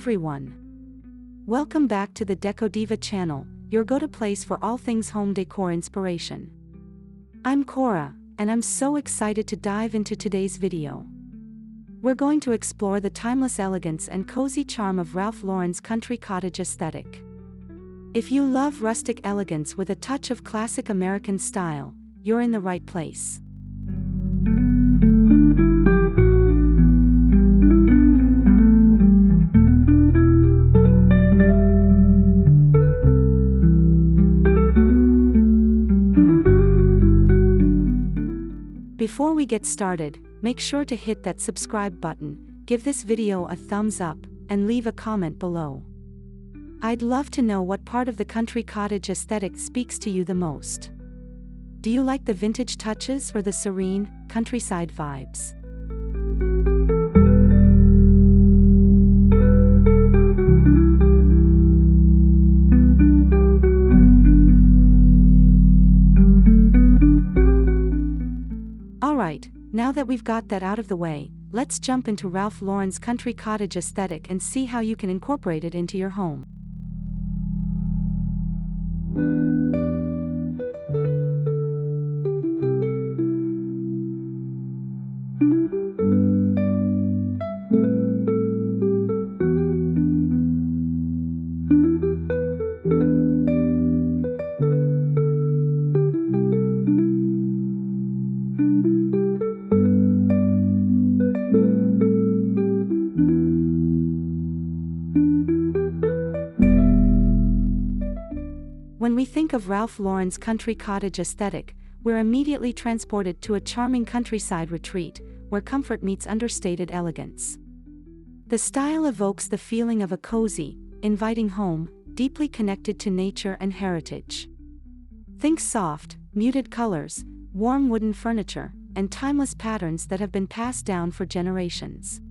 everyone. Welcome back to the Deco Diva channel, your go-to place for all things home decor inspiration. I'm Cora, and I'm so excited to dive into today's video. We're going to explore the timeless elegance and cozy charm of Ralph Lauren's country cottage aesthetic. If you love rustic elegance with a touch of classic American style, you're in the right place. Before we get started, make sure to hit that subscribe button, give this video a thumbs up, and leave a comment below. I'd love to know what part of the country cottage aesthetic speaks to you the most. Do you like the vintage touches or the serene, countryside vibes? Alright, now that we've got that out of the way, let's jump into Ralph Lauren's country cottage aesthetic and see how you can incorporate it into your home. When we think of Ralph Lauren's country cottage aesthetic, we're immediately transported to a charming countryside retreat, where comfort meets understated elegance. The style evokes the feeling of a cozy, inviting home, deeply connected to nature and heritage. Think soft, muted colors, warm wooden furniture, and timeless patterns that have been passed down for generations.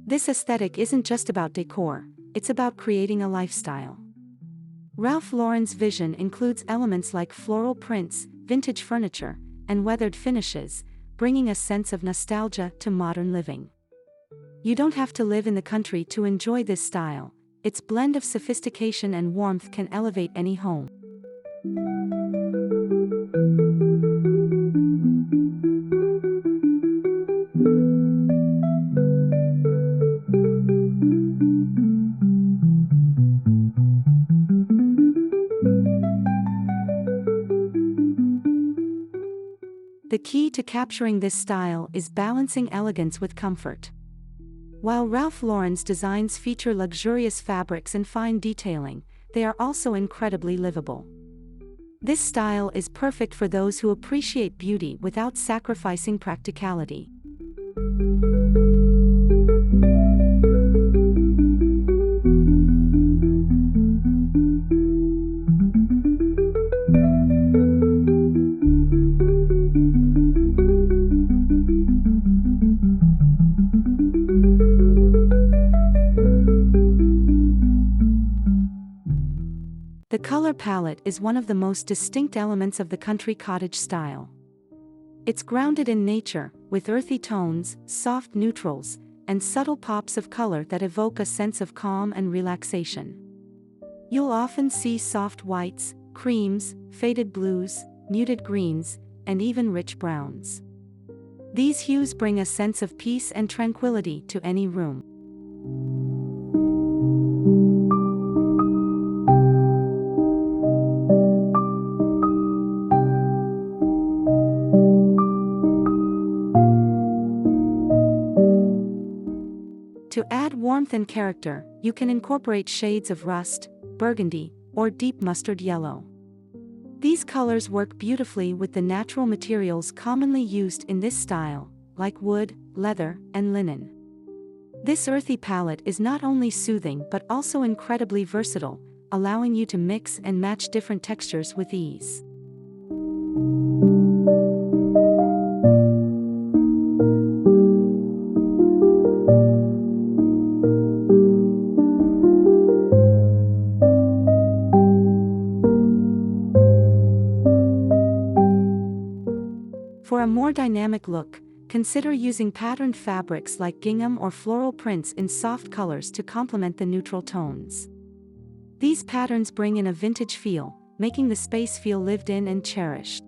This aesthetic isn't just about decor, it's about creating a lifestyle. Ralph Lauren's vision includes elements like floral prints, vintage furniture, and weathered finishes, bringing a sense of nostalgia to modern living. You don't have to live in the country to enjoy this style. Its blend of sophistication and warmth can elevate any home. The key to capturing this style is balancing elegance with comfort. While Ralph Lauren's designs feature luxurious fabrics and fine detailing, they are also incredibly livable. This style is perfect for those who appreciate beauty without sacrificing practicality. The color palette is one of the most distinct elements of the country cottage style. It's grounded in nature, with earthy tones, soft neutrals, and subtle pops of color that evoke a sense of calm and relaxation. You'll often see soft whites, creams, faded blues, muted greens, and even rich browns. These hues bring a sense of peace and tranquility to any room. To add warmth and character, you can incorporate shades of rust, burgundy, or deep mustard yellow. These colors work beautifully with the natural materials commonly used in this style, like wood, leather, and linen. This earthy palette is not only soothing but also incredibly versatile, allowing you to mix and match different textures with ease. For a more dynamic look, consider using patterned fabrics like gingham or floral prints in soft colors to complement the neutral tones. These patterns bring in a vintage feel, making the space feel lived in and cherished.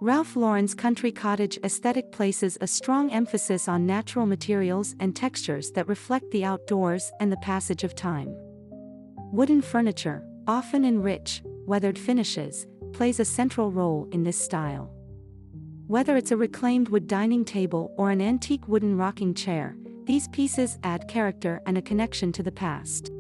Ralph Lauren's Country Cottage aesthetic places a strong emphasis on natural materials and textures that reflect the outdoors and the passage of time. Wooden furniture, often in rich, weathered finishes, plays a central role in this style. Whether it's a reclaimed wood dining table or an antique wooden rocking chair, these pieces add character and a connection to the past.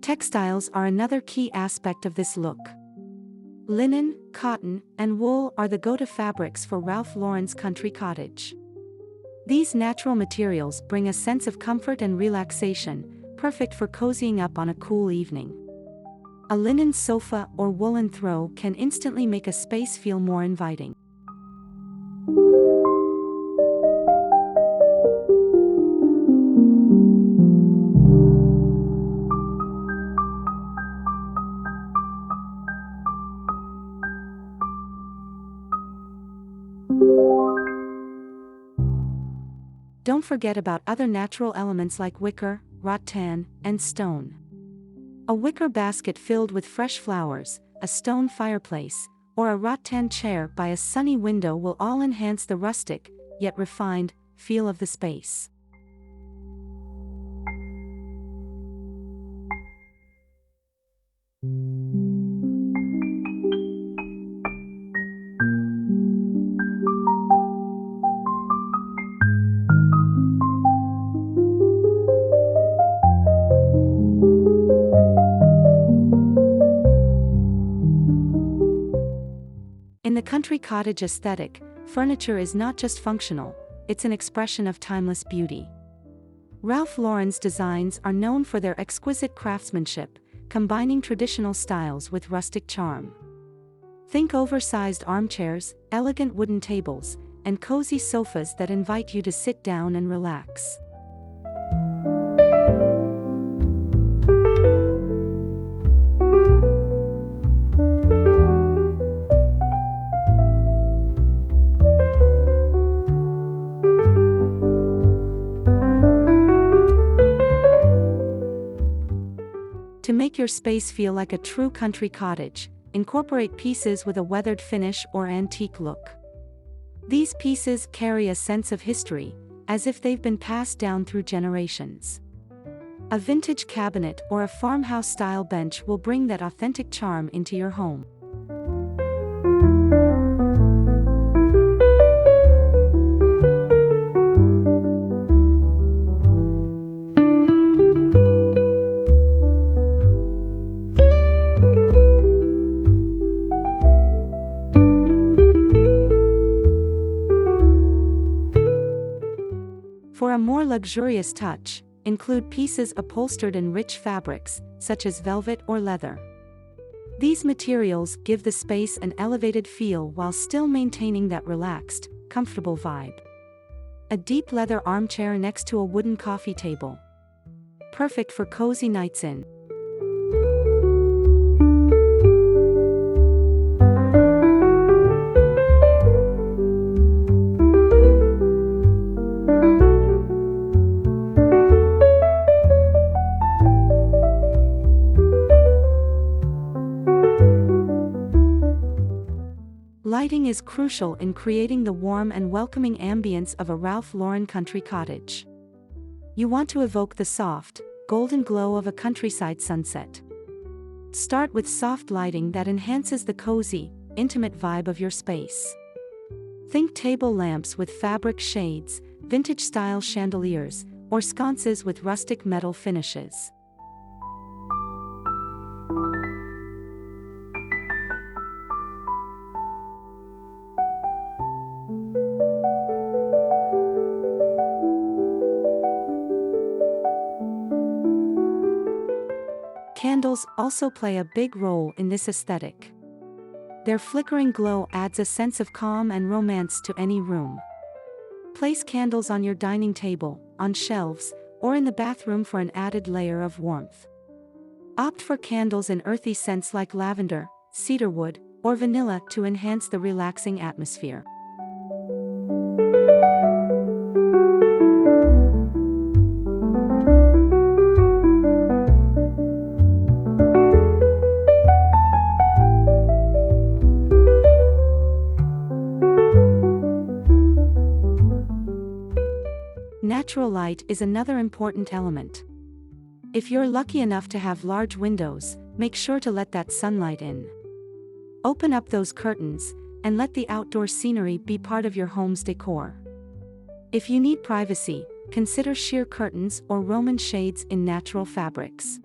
Textiles are another key aspect of this look. Linen, cotton, and wool are the go-to fabrics for Ralph Lauren's Country Cottage. These natural materials bring a sense of comfort and relaxation, perfect for cozying up on a cool evening. A linen sofa or woolen throw can instantly make a space feel more inviting. Don't forget about other natural elements like wicker, rattan, and stone. A wicker basket filled with fresh flowers, a stone fireplace, or a rattan chair by a sunny window will all enhance the rustic, yet refined, feel of the space. In the country cottage aesthetic, furniture is not just functional, it's an expression of timeless beauty. Ralph Lauren's designs are known for their exquisite craftsmanship, combining traditional styles with rustic charm. Think oversized armchairs, elegant wooden tables, and cozy sofas that invite you to sit down and relax. To make your space feel like a true country cottage, incorporate pieces with a weathered finish or antique look. These pieces carry a sense of history, as if they've been passed down through generations. A vintage cabinet or a farmhouse-style bench will bring that authentic charm into your home. For a more luxurious touch, include pieces upholstered in rich fabrics, such as velvet or leather. These materials give the space an elevated feel while still maintaining that relaxed, comfortable vibe. A deep leather armchair next to a wooden coffee table. Perfect for cozy nights in. Lighting is crucial in creating the warm and welcoming ambience of a Ralph Lauren Country Cottage. You want to evoke the soft, golden glow of a countryside sunset. Start with soft lighting that enhances the cozy, intimate vibe of your space. Think table lamps with fabric shades, vintage-style chandeliers, or sconces with rustic metal finishes. Candles also play a big role in this aesthetic. Their flickering glow adds a sense of calm and romance to any room. Place candles on your dining table, on shelves, or in the bathroom for an added layer of warmth. Opt for candles in earthy scents like lavender, cedarwood, or vanilla to enhance the relaxing atmosphere. Natural light is another important element. If you're lucky enough to have large windows, make sure to let that sunlight in. Open up those curtains, and let the outdoor scenery be part of your home's decor. If you need privacy, consider sheer curtains or Roman shades in natural fabrics.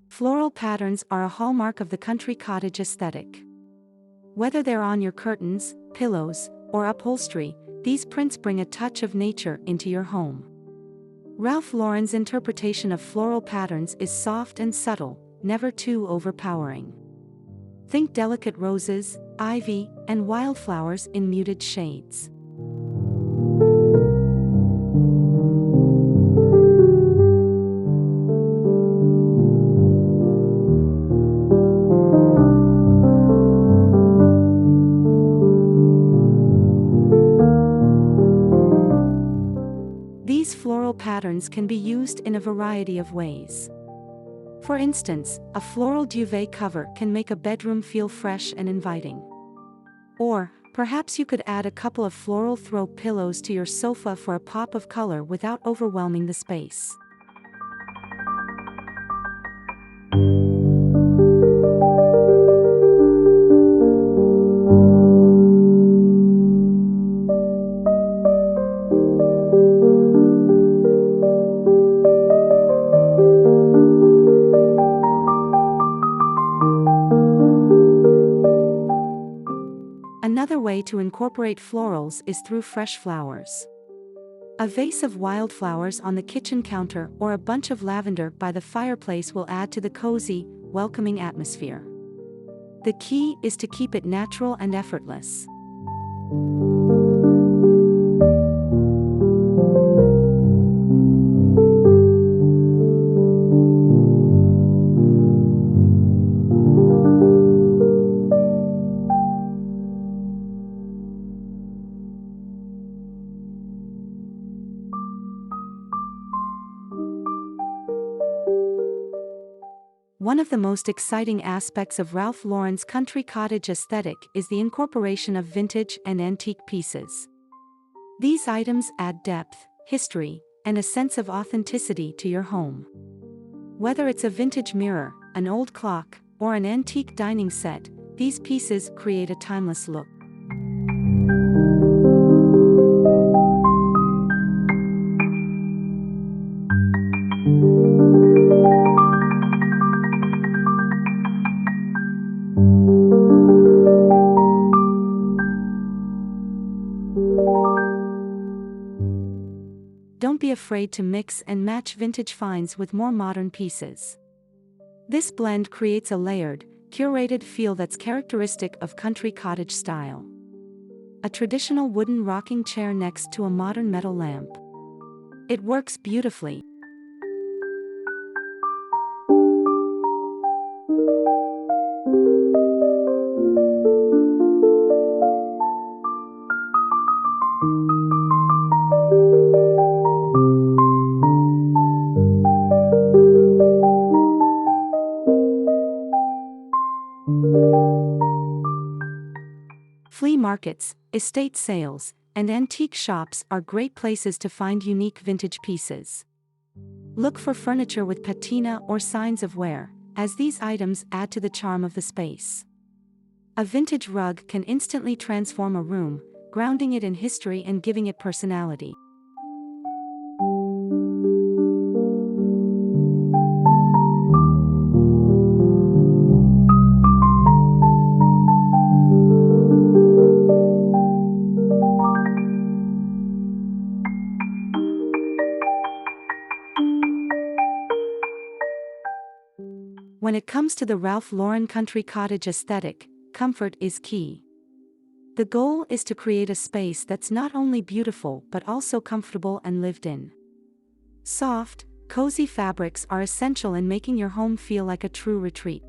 Floral patterns are a hallmark of the country cottage aesthetic. Whether they're on your curtains, pillows, or upholstery, these prints bring a touch of nature into your home. Ralph Lauren's interpretation of floral patterns is soft and subtle, never too overpowering. Think delicate roses, ivy, and wildflowers in muted shades. These floral patterns can be used in a variety of ways. For instance, a floral duvet cover can make a bedroom feel fresh and inviting. Or, perhaps you could add a couple of floral throw pillows to your sofa for a pop of color without overwhelming the space. Another way to incorporate florals is through fresh flowers. A vase of wildflowers on the kitchen counter or a bunch of lavender by the fireplace will add to the cozy, welcoming atmosphere. The key is to keep it natural and effortless. One of the most exciting aspects of Ralph Lauren's country cottage aesthetic is the incorporation of vintage and antique pieces. These items add depth, history, and a sense of authenticity to your home. Whether it's a vintage mirror, an old clock, or an antique dining set, these pieces create a timeless look. Don't be afraid to mix and match vintage finds with more modern pieces. This blend creates a layered, curated feel that's characteristic of country cottage style. A traditional wooden rocking chair next to a modern metal lamp. It works beautifully. markets, estate sales, and antique shops are great places to find unique vintage pieces. Look for furniture with patina or signs of wear, as these items add to the charm of the space. A vintage rug can instantly transform a room, grounding it in history and giving it personality. When it comes to the Ralph Lauren Country Cottage aesthetic, comfort is key. The goal is to create a space that's not only beautiful but also comfortable and lived in. Soft, cozy fabrics are essential in making your home feel like a true retreat.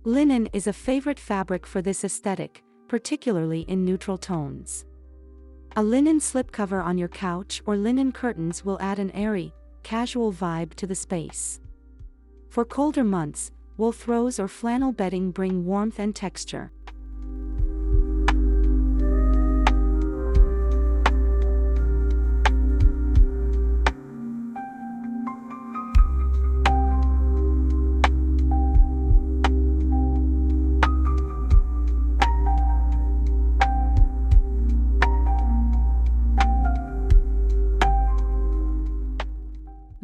Linen is a favorite fabric for this aesthetic, particularly in neutral tones. A linen slipcover on your couch or linen curtains will add an airy, casual vibe to the space. For colder months, wool throws or flannel bedding bring warmth and texture.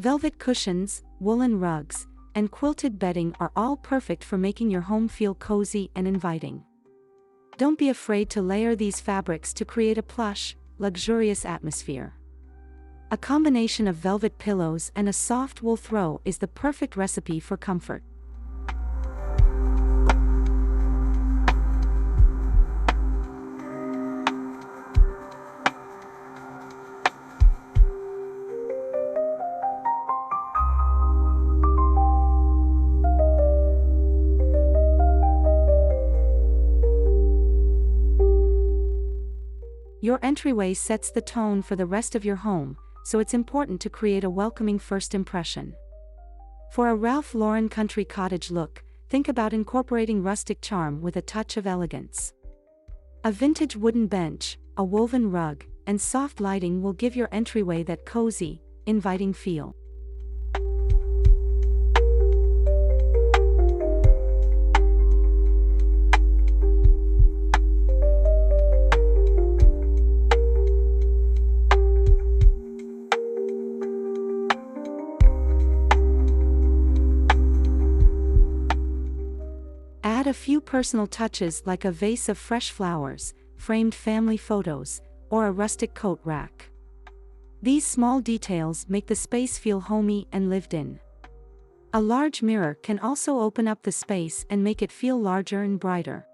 Velvet cushions, woolen rugs, and quilted bedding are all perfect for making your home feel cozy and inviting. Don't be afraid to layer these fabrics to create a plush, luxurious atmosphere. A combination of velvet pillows and a soft wool throw is the perfect recipe for comfort. Your entryway sets the tone for the rest of your home, so it's important to create a welcoming first impression. For a Ralph Lauren Country Cottage look, think about incorporating rustic charm with a touch of elegance. A vintage wooden bench, a woven rug, and soft lighting will give your entryway that cozy, inviting feel. Add a few personal touches like a vase of fresh flowers, framed family photos, or a rustic coat rack. These small details make the space feel homey and lived in. A large mirror can also open up the space and make it feel larger and brighter.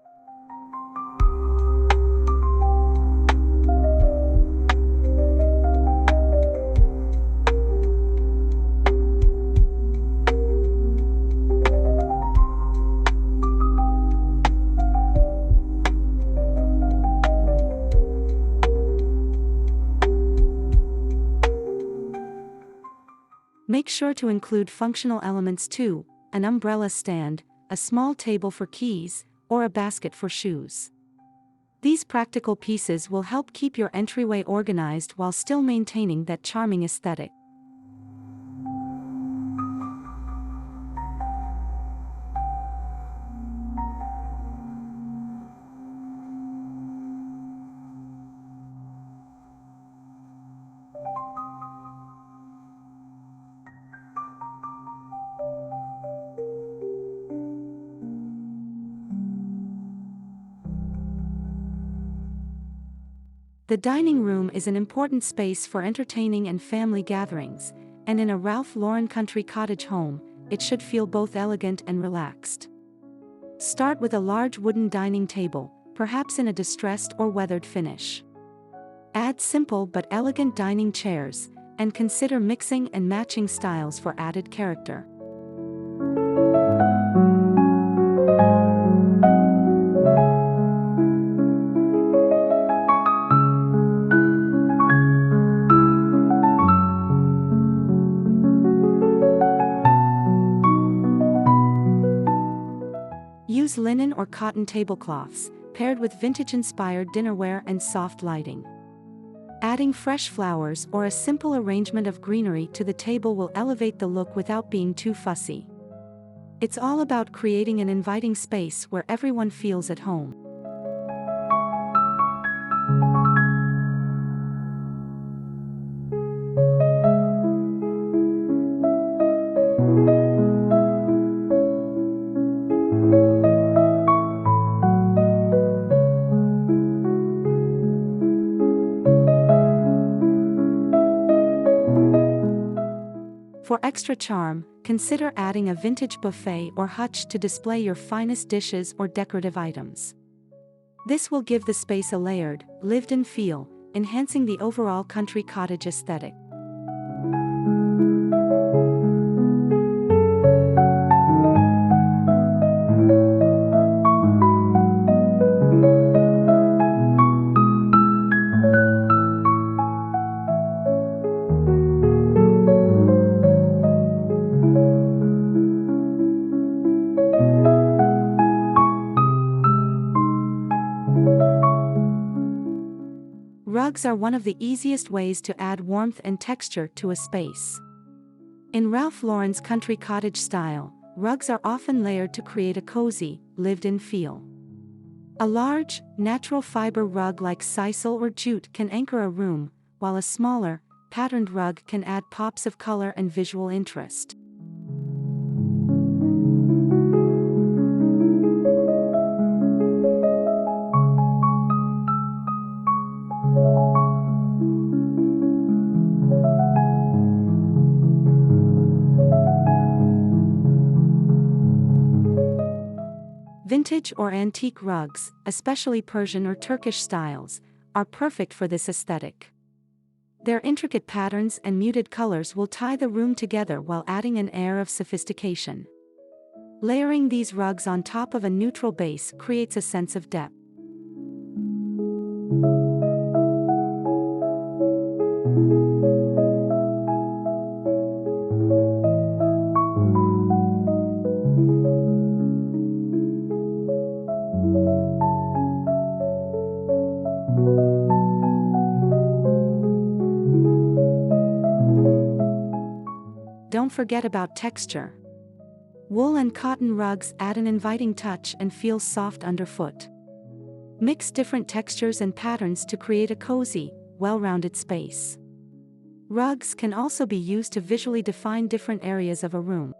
Make sure to include functional elements too, an umbrella stand, a small table for keys, or a basket for shoes. These practical pieces will help keep your entryway organized while still maintaining that charming aesthetic. The dining room is an important space for entertaining and family gatherings, and in a Ralph Lauren Country Cottage home, it should feel both elegant and relaxed. Start with a large wooden dining table, perhaps in a distressed or weathered finish. Add simple but elegant dining chairs, and consider mixing and matching styles for added character. Use linen or cotton tablecloths, paired with vintage-inspired dinnerware and soft lighting. Adding fresh flowers or a simple arrangement of greenery to the table will elevate the look without being too fussy. It's all about creating an inviting space where everyone feels at home. For extra charm, consider adding a vintage buffet or hutch to display your finest dishes or decorative items. This will give the space a layered, lived-in feel, enhancing the overall country cottage aesthetic. Rugs are one of the easiest ways to add warmth and texture to a space. In Ralph Lauren's Country Cottage style, rugs are often layered to create a cozy, lived-in feel. A large, natural fiber rug like sisal or jute can anchor a room, while a smaller, patterned rug can add pops of color and visual interest. Vintage or antique rugs, especially Persian or Turkish styles, are perfect for this aesthetic. Their intricate patterns and muted colors will tie the room together while adding an air of sophistication. Layering these rugs on top of a neutral base creates a sense of depth. Don't forget about texture. Wool and cotton rugs add an inviting touch and feel soft underfoot. Mix different textures and patterns to create a cozy, well-rounded space. Rugs can also be used to visually define different areas of a room.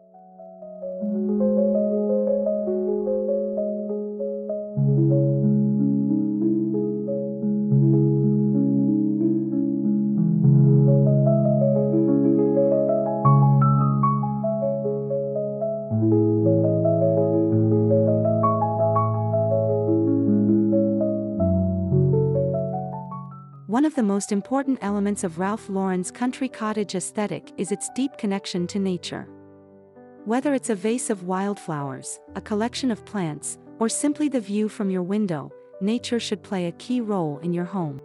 One of the most important elements of Ralph Lauren's country cottage aesthetic is its deep connection to nature. Whether it's a vase of wildflowers, a collection of plants, or simply the view from your window, nature should play a key role in your home.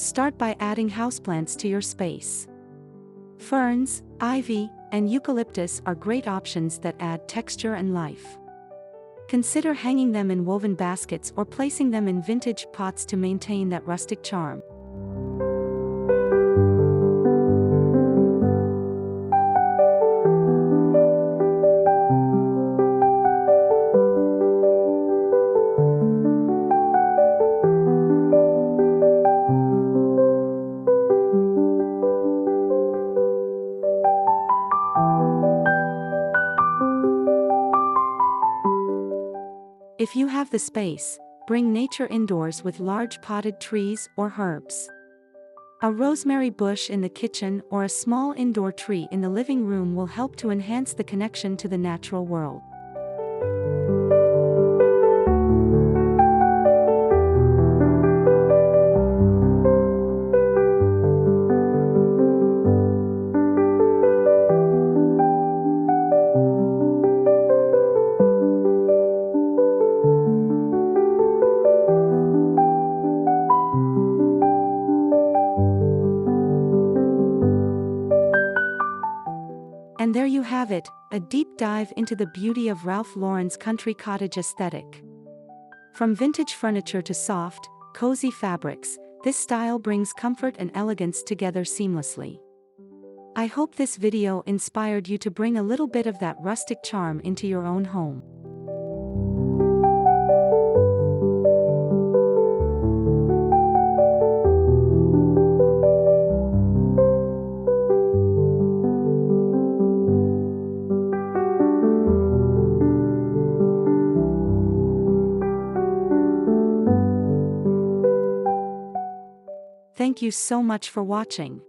Start by adding houseplants to your space. Ferns, ivy, and eucalyptus are great options that add texture and life. Consider hanging them in woven baskets or placing them in vintage pots to maintain that rustic charm. If you have the space, bring nature indoors with large potted trees or herbs. A rosemary bush in the kitchen or a small indoor tree in the living room will help to enhance the connection to the natural world. And there you have it, a deep dive into the beauty of Ralph Lauren's country cottage aesthetic. From vintage furniture to soft, cozy fabrics, this style brings comfort and elegance together seamlessly. I hope this video inspired you to bring a little bit of that rustic charm into your own home. Thank you so much for watching.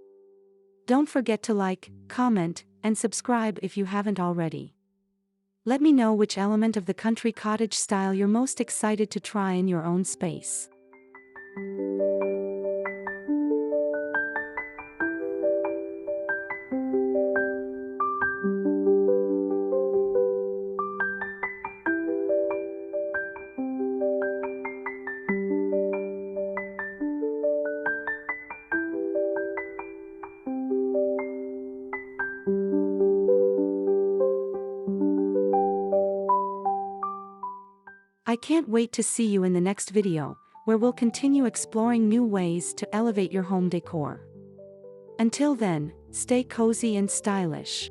Don't forget to like, comment, and subscribe if you haven't already. Let me know which element of the country cottage style you're most excited to try in your own space. I can't wait to see you in the next video, where we'll continue exploring new ways to elevate your home decor. Until then, stay cozy and stylish.